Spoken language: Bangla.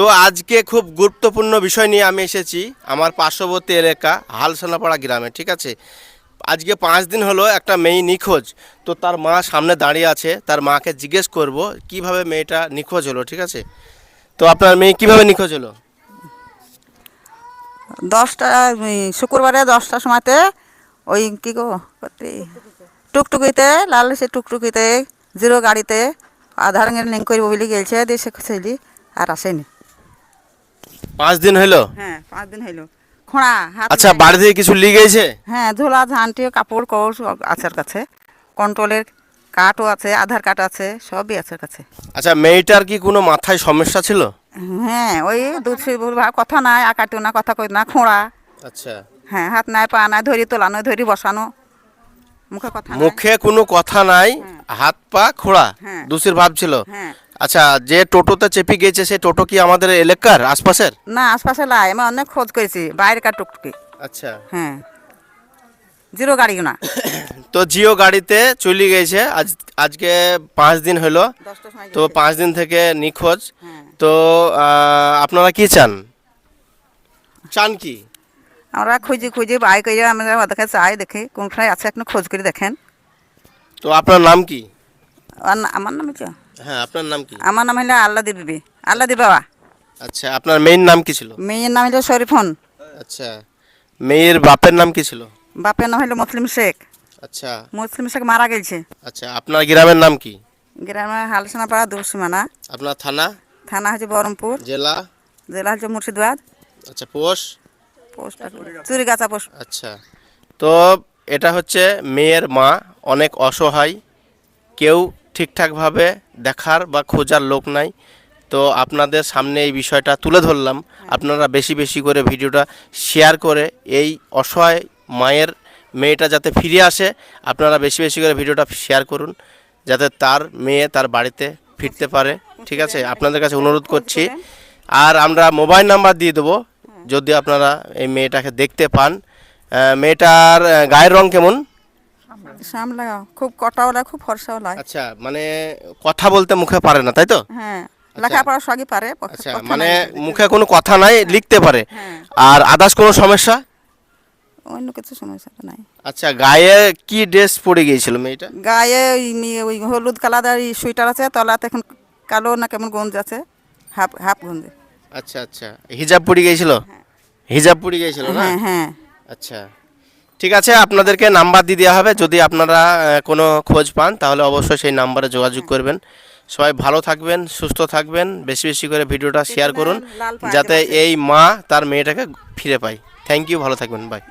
তো আজকে খুব গুরুত্বপূর্ণ বিষয় নিয়ে আমি এসেছি আমার পার্শ্ববর্তী এলাকা হালসোনাপাড়া গ্রামে, ঠিক আছে। আজকে 5 দিন হলো একটা মেয়ে নিখোঁজ। তো তার মা সামনে দাঁড়িয়ে আছে, তার মাকে জিজ্ঞেস করব কিভাবে মেয়েটা নিখোঁজ হলো, ঠিক আছে। তো আপনার মেয়ে কিভাবে নিখোঁজ হলো? 10টা শুক্রবারে 10টার সময়তে ওই কী গো টুকটুকিতে লাল সে টুকটুকিতে জিরো গাড়িতে আধার লিঙ্ক করবো বলে গেছে দিয়ে সে ছেলি আর আসেনি। 5 দিন হলো? হ্যাঁ 5 দিন হইলো। খোঁড়া হাত আচ্ছা, নাই। বাড়ি থেকে কিছু লিয়ে গেছে? হ্যাঁ ঝোলা ঝান্টি কাপড় কৌড় সব আছে ওর কাছে, কন্ট্রোলের কার্ডও আছে, আধার কার্ড আছে, সবই আছে ওর কাছে। আচ্ছা, মেয়েটার কি কোনো মাথায় সমস্যা ছিল? হ্যাঁ ওই দুধ কথা নাই, আকাটিও না, কথা কই না, খোঁড়া। আচ্ছা, হ্যাঁ হাত নাই পা নাই, ধরি তোলানো ধরি বসানো, মুখে কথা নাই। মুখে কোনো কথা নাই, হাত পা খোঁড়া, হ্যাঁ। দুষির ভাব ছিল। হ্যাঁ আচ্ছা, যে টোটোতে চেপে গেছে সে টোটো কি আমাদের এলাকার আশপাশের? না আশপাশে লাই, আমি অনেক খোঁজ করেছি, বাইরেকার টুকটুকি। আচ্ছা, হ্যাঁ জিরো গাড়ি না। তো জিও গাড়িতে চলে গেছে। আজকে 5 দিন হলো। তো 5 দিন থেকে নিখোঁজ। হ্যাঁ। তো আপনারা কি চান কি? আমরা খুঁজি খুঁজি বাই করে আমরা ওদেরকে চাই, দেখি কোনখানে আছে এখন খোঁজ করে দেখেন। তো আপনার নাম কি? আমার নাম কি? হ্যাঁ, আপনার নাম কি? আমার নাম হলো আল্লাদি বিবি, আল্লাদি বাবা। আচ্ছা, আপনার মেয়ের নাম কি ছিল? মেয়ের নাম হলো শরীফন। আচ্ছা, মেয়ের বাপের নাম কি ছিল? বাপের নাম হলো মুসলিম শেখ। আচ্ছা। মুসলিম শেখ মারা গেছে। আচ্ছা, আপনার গ্রামের নাম কি? গ্রামে হালসোনাপাড়া দুসীমানা। আপনার থানা? থানা হচ্ছে বহরমপুর। জেলা? জেলা হচ্ছে মুর্শিদাবাদ। আচ্ছা, পোস্ট? Post চুরিগাছা post. আচ্ছা, তো এটা হচ্ছে মেয়ের মা, অনেক অসহায়, কেউ ঠিকঠাকভাবে দেখার বা খোঁজার লোক নাই। তো আপনাদের সামনে এই বিষয়টা তুলে ধরলাম। আপনারা বেশি বেশি করে ভিডিওটা শেয়ার করে এই অসহায় মায়ের মেয়েটা যাতে ফিরে আসে, আপনারা বেশি বেশি করে ভিডিওটা শেয়ার করুন, যাতে তার মেয়ে তার বাড়িতে ফিরতে পারে, ঠিক আছে। আপনাদের কাছে অনুরোধ করছি। আর আমরা মোবাইল নাম্বার দিয়ে দেবো যদি আপনারা এই মেয়েটাকে দেখতে পান। মেয়েটার গায়ের রং কেমন? সামলা, খুব কটাওয়ালা, খুব ফর্সাওয়ালা। আচ্ছা, মানে কথা বলতে মুখে পারে না, তাই তো? হ্যাঁ লেখাপড়া সবই পারে। আচ্ছা, মানে মুখে কোনো কথা নাই, লিখতে পারে। হ্যাঁ। আর আদার্স কোনো সমস্যা? অন্য কিছু সমস্যা তো নাই। আচ্ছা, গায়ে কি ড্রেস পরে গিয়েছিল মেয়েটা? গায়ে ওই হলুদ কালার সোয়েটার আছে, তলাতে এখন কালো না কেমন গঞ্জ আছে, হাফ হাফ গঞ্জে। আচ্ছা আচ্ছা, হিজাব পরে গিয়েছিল? হিজাব পরে গিয়েছিল না? হ্যাঁ হ্যাঁ। আচ্ছা, ঠিক আছে, আপনাদেরকে নাম্বার দিয়ে দেওয়া হবে। যদি আপনারা কোনো খোঁজ পান তাহলে অবশ্যই সেই নাম্বারে যোগাযোগ করবেন। সবাই ভালো থাকবেন, সুস্থ থাকবেন, বেশি বেশি করে ভিডিওটা শেয়ার করুন, যাতে এই মা তার মেয়েটাকে ফিরে পায়। থ্যাংক ইউ, ভালো থাকবেন, বাই।